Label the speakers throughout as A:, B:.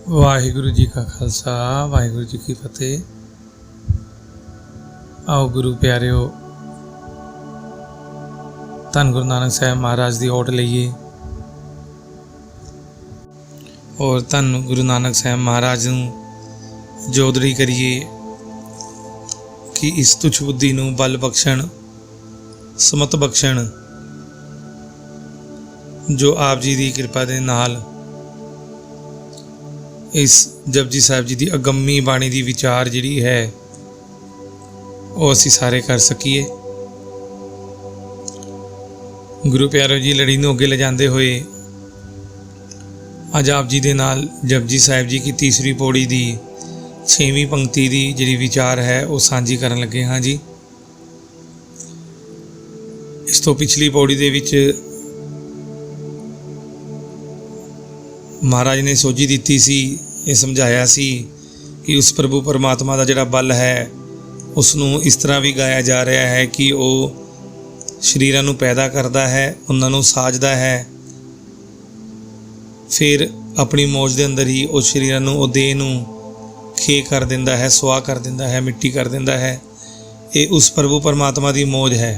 A: वाहिगुरु जी का खालसा वाहिगुरु जी की फतेह। आओ गुरु प्यारिओ, धन गुरु नानक साहब महाराज की ओट लईए और धन गुरु नानक साहब महाराज नूं जोदड़ी करिए कि इस तुच्छ बुद्धि नूं बल बख्शण, समत बख्शण, जो आप जी की कृपा दे नाल इस जपजी साहब जी की अगम्मी बाणी की विचार जिहड़ी है वो असी सारे कर सकीए। गुरु प्यारो जी, लड़ी नूं अगे ले जाते हुए अज आप जी दे नाल जपजी साहब जी की तीसरी पौड़ी की 6वीं पंक्ति की जिहड़ी विचार है वो सांझी करन लगे हाँ जी। इस तो पिछली पौड़ी दे विच महाराज ने सोझी दी सी, ये समझाया सी कि उस प्रभु परमात्मा का जिहड़ा बल है उसनूं इस तरह भी गाया जा रहा है कि वो शरीरां नूं पैदा करता है, उन्हां नूं साजदा है, फिर अपनी मौज दे अंदर ही उस शरीरां नूं, उस देह नूं खे कर दिंदा है, सुआह कर दिंदा है, मिट्टी कर दिंदा है। ये उस प्रभु परमात्मा की मौज है।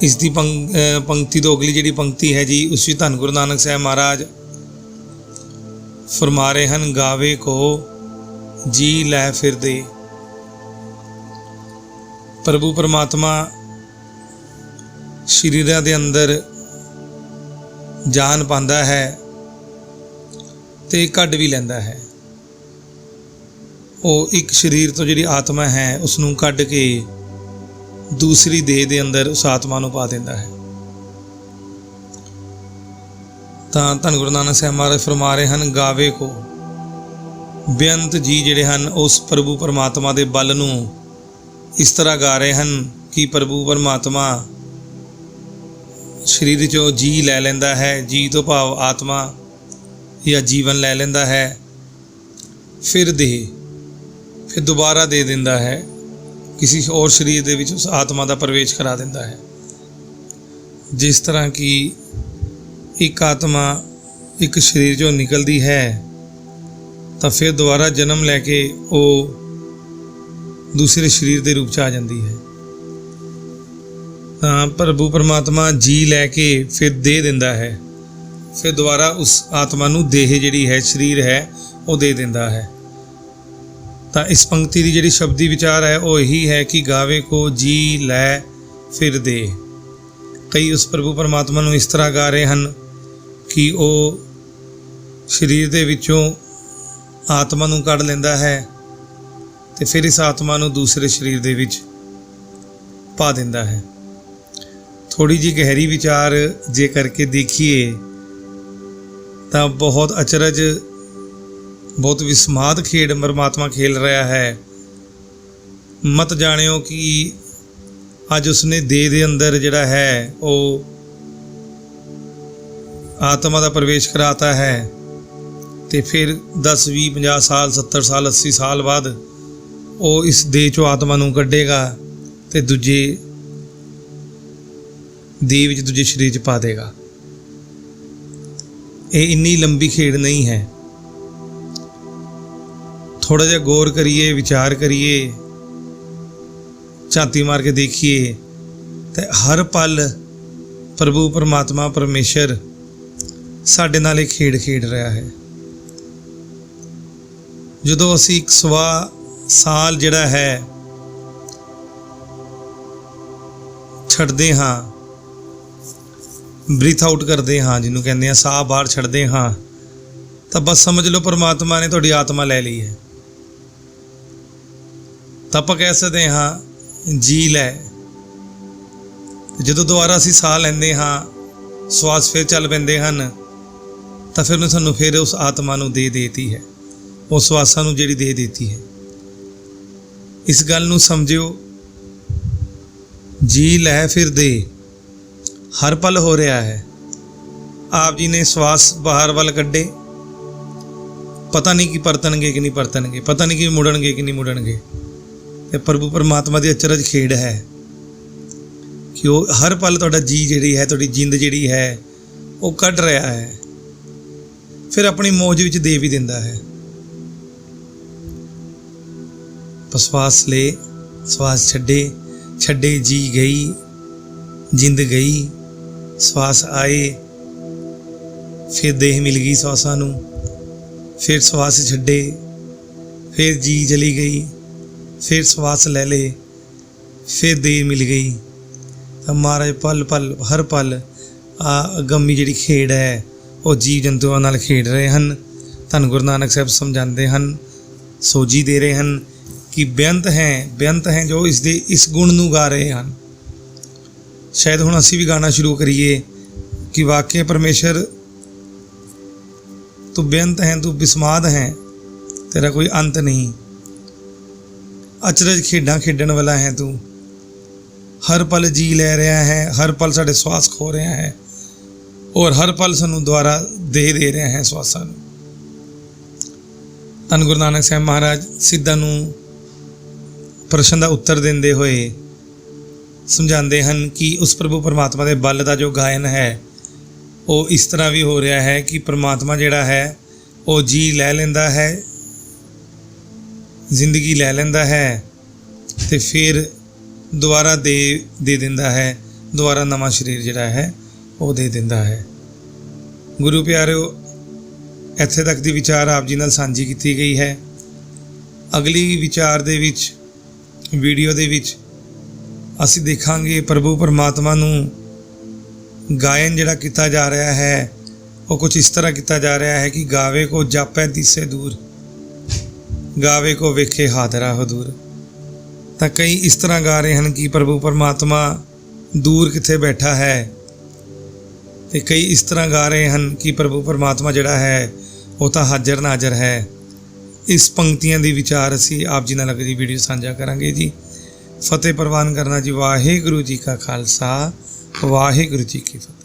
A: इसकी पंक्ति तो अगली जी पंक्ति है जी, उस धन गुरु नानक साहब महाराज फरमा रहे हैं, गावे को जी लै फिर दे। प्रभु परमात्मा शरीरां दे अंदर जान पांदा है ते कढ भी लैंदा है। वो एक शरीर तो जिहड़ी आत्मा है उसनूं कढ के दूसरी देह दे अंदर उस आत्मा नूं पा दिंदा है। तां धन गुरु नानक साहब महाराज फरमा रहे हैं, गावे को बेअंत जी जिहड़े हन उस प्रभु परमात्मा दे बल नूं इस तरह गा रहे हैं कि प्रभु परमात्मा शरीर चों जी लै लैंदा है, जी तो भाव आत्मा या जीवन लै लैंदा है, फिर दोबारा दे दिंदा है, किसी और शरीर दे विच उस आत्मा का प्रवेश करा दिंदा है। जिस तरह की एक आत्मा एक शरीर चों निकलती है तो फिर दोबारा जन्म लैके वो दूसरे शरीर के रूप च आ जाती है। प्रभु परमात्मा जी लैके फिर दे दिंदा है, फिर दोबारा उस आत्मा नूं देह जिहड़ी है, शरीर है, वो दे दिंदा है। तो इस पंक्ति की जिहड़ी शब्दी विचार है वो यही है कि गावे को जी लै फिर दे। कई उस प्रभु परमात्मा नूं इस तरह गा रहे हैं कि वो शरीर दे विचों आत्मा नूं कढ लैंदा है ते फिर इस आत्मा नूं दूसरे शरीर दे विच पा दिंदा है। थोड़ी जी गहरी विचार जे करके देखिए तो बहुत अचरज, बहुत विस्माद खेड परमात्मा खेल रहा है। मत जानियो कि अज उसने देह दे अंदर जिहड़ा है वो आत्मा का प्रवेश कराता है तो फिर 10 20 50 साल 70 साल 80 साल बाद वो इस देह चों आत्मा नूं कढेगा तो दूजे देह विच दूजे शरीर च पा देगा। ये इन्नी लंबी खेड नहीं है। थोड़ा जिहा गौर करिए, विचार करिए, झांती मार के देखिए तो हर पल प्रभु परमात्मा परमेश्वर साडे नाल एक खेड रहा है। जदों असीं 100 साल जिहड़ा है छड्डदे हाँ, ब्रीथ आउट करते हाँ, जिन्होंने कहते हैं साह बाहर छड्डदे हाँ, तो बस समझ लो परमात्मा ने तुहाडी आत्मा ले ली है। तो आप कह सकते हाँ जी लै। जो दोबारा असीं साह लैंदे हाँ, श्वास फिर चल पैंदे हन, तो फिर सानूं फिर उस आत्मा नूं दे देती है, उस श्वासां नूं जिहड़ी दे देती है। इस गल नूं समझियो, जी लै फिर दे हर पल हो रहा है। आप जी ने श्वास बाहर वाल कड्ढे, पता नहीं कि परतणगे कि नहीं परतणगे, पता नहीं कि मुड़नगे कि नहीं मुड़नगे। ते प्रभु परमात्मा की अचरज खेड है कि वो हर पल तुहाडा जी जिहड़ी है, तुहाडी जिंद जिहड़ी है वो कढ रहा है। ਫਿਰ ਆਪਣੀ ਮੌਜ ਵਿੱਚ ਦੇ ਵੀ ਦਿੰਦਾ ਹੈ। ਸਵਾਸ ਲੈ ਸਵਾਸ ਛੱਡੇ, ਛੱਡੇ ਜੀ ਗਈ ਜਿੰਦ ਗਈ, ਸਵਾਸ ਆਏ ਫਿਰ ਦੇਹ ਮਿਲ ਗਈ ਸਵਾਸਾਂ ਨੂੰ, ਫਿਰ ਸਵਾਸ ਛੱਡੇ, ਫਿਰ ਜੀ ਚਲੀ ਗਈ, ਫਿਰ ਸਵਾਸ ਲੈ ਲੇ, ਫਿਰ ਦੇਹ ਮਿਲ ਗਈ। ਤਾਂ ਮਹਾਰਾਜ ਪਲ ਪਲ ਹਰ ਪਲ ਅਗੰਮੀ ਜਿਹੜੀ ਖੇਡ ਹੈ ਉਹ ਜੀਵ ਜੰਤੂਆਂ ਨਾਲ ਖੇਡ ਰਹੇ ਹਨ। ਧੰਨ ਗੁਰੂ ਨਾਨਕ ਸਾਹਿਬ ਸਮਝਾਉਂਦੇ ਹਨ, ਸੋਝੀ ਦੇ ਰਹੇ ਹਨ ਕਿ ਬੇਅੰਤ ਹੈ ਜੋ ਇਸ ਗੁਣ ਨੂੰ ਗਾ ਰਹੇ ਹਨ। ਸ਼ਾਇਦ ਹੁਣ ਅਸੀਂ ਵੀ ਗਾਣਾ ਸ਼ੁਰੂ ਕਰੀਏ ਕਿ ਵਾਕਿਆ ਪਰਮੇਸ਼ਰ ਤੂੰ ਬੇਅੰਤ ਹੈ, ਤੂੰ ਬਿਸਮਾਦ ਹੈ, ਤੇਰਾ ਕੋਈ ਅੰਤ ਨਹੀਂ। ਅਚਰਜ ਖੇਡਾਂ ਖੇਡਣ ਵਾਲਾ ਹੈ ਤੂੰ, ਹਰ ਪਲ ਜੀ ਲੈ ਰਿਹਾ ਹੈ, ਹਰ ਪਲ ਸਾਡੇ ਸਵਾਸ ਖੋ ਰਿਹਾ ਹੈ ਔਰ ਹਰ ਪਲ ਸਾਨੂੰ ਦੁਆਰਾ ਦੇ ਰਿਹਾ ਹੈ ਸਵਾਸਾਂ ਨੂੰ। ਧੰਨ ਗੁਰੂ ਨਾਨਕ ਸਾਹਿਬ ਮਹਾਰਾਜ ਸਿੱਧਾਂ ਨੂੰ ਪ੍ਰਸ਼ਨ ਦਾ ਉੱਤਰ ਦਿੰਦੇ ਹੋਏ ਸਮਝਾਉਂਦੇ ਹਨ ਕਿ ਉਸ ਪ੍ਰਭੂ ਪਰਮਾਤਮਾ ਦੇ ਬਲ ਦਾ ਜੋ ਗਾਇਨ ਹੈ ਉਹ ਇਸ ਤਰ੍ਹਾਂ ਵੀ ਹੋ ਰਿਹਾ ਹੈ ਕਿ ਪਰਮਾਤਮਾ ਜਿਹੜਾ ਹੈ ਉਹ ਜੀ ਲੈ ਲੈਂਦਾ ਹੈ, ਜ਼ਿੰਦਗੀ ਲੈ ਲੈਂਦਾ ਹੈ ਅਤੇ ਫਿਰ ਦੁਬਾਰਾ ਦੇ ਦਿੰਦਾ ਹੈ, ਦੁਬਾਰਾ ਨਵਾਂ ਸਰੀਰ ਜਿਹੜਾ ਹੈ ਉਹ ਦੇ ਦਿੰਦਾ ਹੈ। ਗੁਰੂ ਪਿਆਰਿਓ, ਇੱਥੇ ਤੱਕ ਦੀ ਵਿਚਾਰ ਆਪ ਜੀ ਨਾਲ ਸਾਂਝੀ ਕੀਤੀ ਗਈ ਹੈ। ਅਗਲੀ ਵਿਚਾਰ ਦੇ ਵਿੱਚ, ਵੀਡੀਓ ਦੇ ਵਿੱਚ ਅਸੀਂ ਦੇਖਾਂਗੇ ਪ੍ਰਭੂ ਪਰਮਾਤਮਾ ਨੂੰ ਗਾਇਨ ਜਿਹੜਾ ਕੀਤਾ ਜਾ ਰਿਹਾ ਹੈ ਉਹ ਕੁਝ ਇਸ ਤਰ੍ਹਾਂ ਕੀਤਾ ਜਾ ਰਿਹਾ ਹੈ ਕਿ ਗਾਵੇ ਕੋ ਜਾਪੈ ਦਿਸੇ ਦੂਰ, ਗਾਵੇ ਕੋ ਵੇਖੇ ਹਾਦਰਾ ਹਦੂਰ। ਤਾਂ ਕਈ ਇਸ ਤਰ੍ਹਾਂ ਗਾ ਰਹੇ ਹਨ ਕਿ ਪ੍ਰਭੂ ਪਰਮਾਤਮਾ ਦੂਰ ਕਿੱਥੇ ਬੈਠਾ ਹੈ, ਅਤੇ ਕਈ ਇਸ ਤਰ੍ਹਾਂ ਗਾ ਰਹੇ ਹਨ ਕਿ ਪ੍ਰਭੂ ਪਰਮਾਤਮਾ ਜਿਹੜਾ ਹੈ ਉਹ ਤਾਂ ਹਾਜ਼ਰ ਨਾਜ਼ਰ ਹੈ। ਇਸ ਪੰਕਤੀਆਂ ਦੀ ਵਿਚਾਰ ਅਸੀਂ ਆਪ ਜੀ ਨਾਲ ਅਗਲੀ ਵੀਡੀਓ ਸਾਂਝਾ ਕਰਾਂਗੇ ਜੀ। ਫਤਿਹ ਪ੍ਰਵਾਨ ਕਰਨਾ ਜੀ। ਵਾਹਿਗੁਰੂ ਜੀ ਕਾ ਖਾਲਸਾ, ਵਾਹਿਗੁਰੂ ਜੀ ਕੀ ਫਤਿਹ।